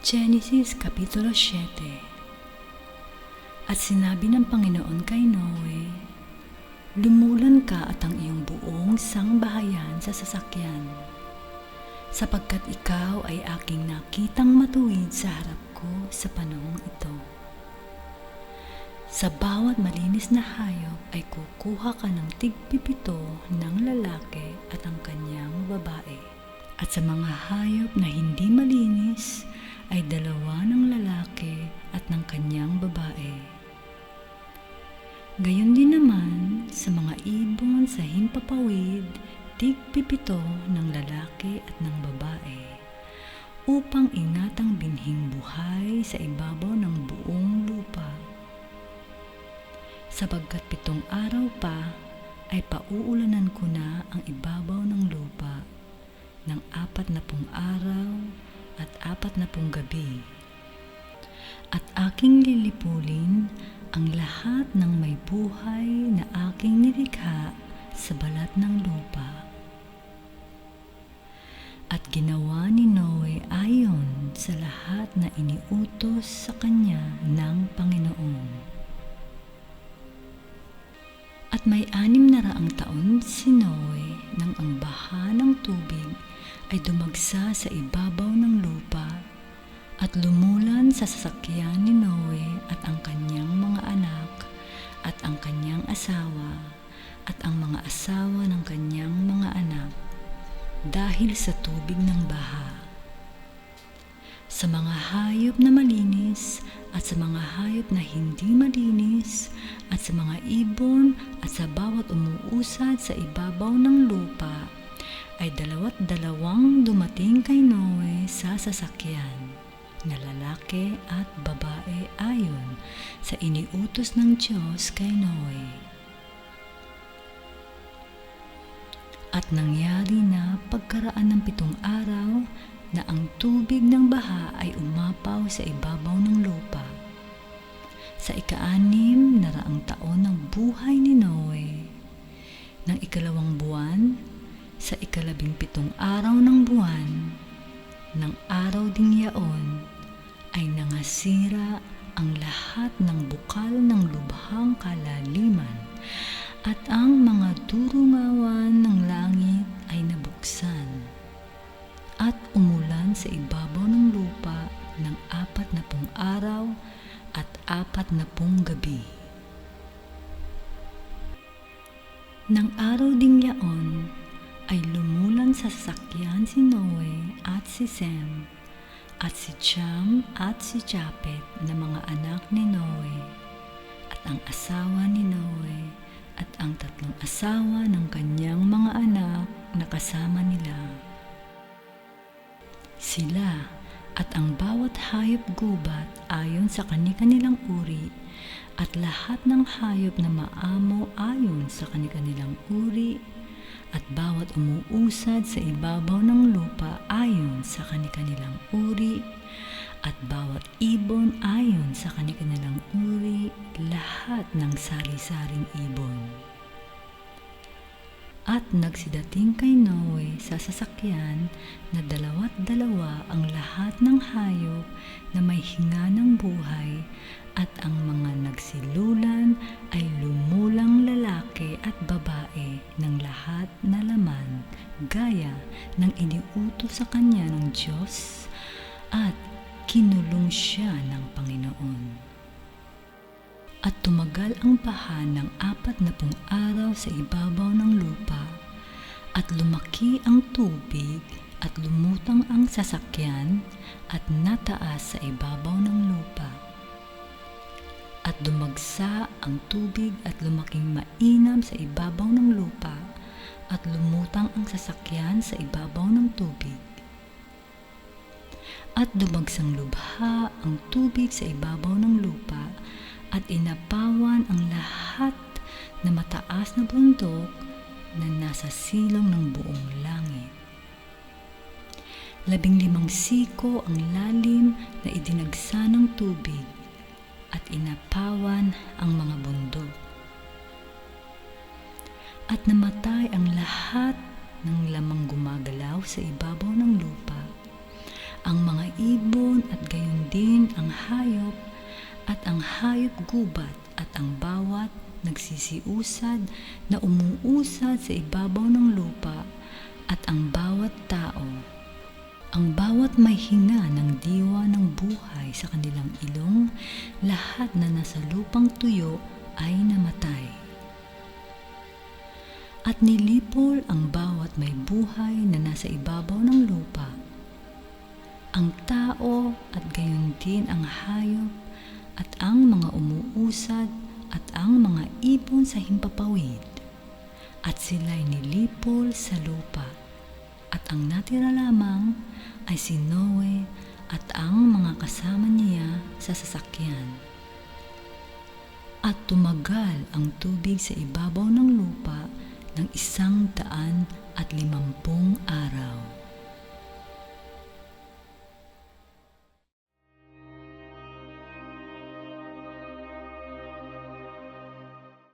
Genesis Kapitulo 7. At sinabi ng Panginoon kay Noe, "Lumulan ka at ang iyong buong sangbahayan sa sasakyan, sapagkat ikaw ay aking nakitang matuwid sa harap ko sa panahong ito. Sa bawat malinis na hayop ay kukuha ka ng tig-7 ng lalaki at ang kanyang babae. At sa mga hayop na hindi malinis ay 2 ng lalaki at ng kanyang babae. Gayon din naman sa mga ibon sa himpapawid, tig-7 ng lalaki at ng babae, upang ingatang binhing buhay sa ibabaw ng buong lupa. Sapagkat 7 araw pa ay pauulanan ko na ang ibabaw ng lupa ng 40 araw at 40 gabi. At aking lilipulin ang lahat ng may buhay na aking nilikha sa balat ng lupa." At ginawa ni Noe ayon sa lahat na iniutos sa kanya ng Panginoon. At may 600 taon si Noe nang ang baha ng tubig ay dumagsa sa ibabaw ng lupa at lumulan sa sasakyan ni Noe at ang kanyang mga anak at ang kanyang asawa at ang mga asawa ng kanyang mga anak dahil sa tubig ng baha. Sa mga hayop na malinis at sa mga hayop na hindi malinis at sa mga ibon at sa bawat umuusad sa ibabaw ng lupa ay 2 dumating kay Noe sa sasakyan na lalaki at babae ayon sa iniutos ng Diyos kay Noe. At nangyari na pagkaraan ng 7 araw na ang tubig ng baha ay umapaw sa ibabaw ng lupa. Sa ika-6 na taon ng buhay ni Noe, ng 2 buwan, sa 17 araw ng buwan, ng araw ding yaon, ay nangasira ang lahat ng bukal ng lubhang kalaliman at ang mga durungawan ng langit ay nabuksan. At umulan sa ibabaw ng lupa ng 40 araw at 40 gabi. Nang araw ding yaon, ay lumulan sa sasakyan si Noe at si Sem at si Cham at si Japet na mga anak ni Noe at ang asawa ni Noe at ang 3 asawa ng kanyang mga anak na kasama nila. Sila at ang bawat hayop gubat ayon sa kani-kanilang uri at lahat ng hayop na maamo ayon sa kani-kanilang uri at bawat umuusad sa ibabaw ng lupa ayon sa kani-kanilang uri at bawat ibon ayon sa kani-kanilang uri, lahat ng sari-saring ibon. At nagsidating kay Noe sa sasakyan na 2 ang lahat ng hayop na may hinga ng buhay at ang mga nagsilulan ay lumulang lalaki at babae ng lahat na laman gaya ng iniutos sa kanya ng Diyos at kinulong siya ng Panginoon. At tumagal ang baha ng 40 araw sa ibabaw ng lupa at lumaki ang tubig at lumutang ang sasakyan at nataas sa ibabaw ng lupa. At dumagsa ang tubig at lumaking mainam sa ibabaw ng lupa at lumutang ang sasakyan sa ibabaw ng tubig. At dumagsang lubha ang tubig sa ibabaw ng lupa at inapawan ang lahat na mataas na bundok na nasa silong ng buong langit. 15 siko ang lalim na idinagsa ng tubig at inapawan ang mga bundok. At namatay ang lahat ng lamang gumagalaw sa ibabaw ng lupa ang mga ibon at gayon din ang hayop, at ang hayop gubat at ang bawat nagsisiusad na umuusad sa ibabaw ng lupa, at ang bawat tao. Ang bawat may hinga ng diwa ng buhay sa kanilang ilong, lahat na nasa lupang tuyo ay namatay. At nilipol ang bawat may buhay na nasa ibabaw ng lupa, ang tao at gayon din ang hayop, at ang mga umuusad at ang mga ibon sa himpapawid. At sila'y nilipol sa lupa, at ang natira lamang ay si Noe at ang mga kasama niya sa sasakyan. At tumagal ang tubig sa ibabaw ng lupa ng 150 araw.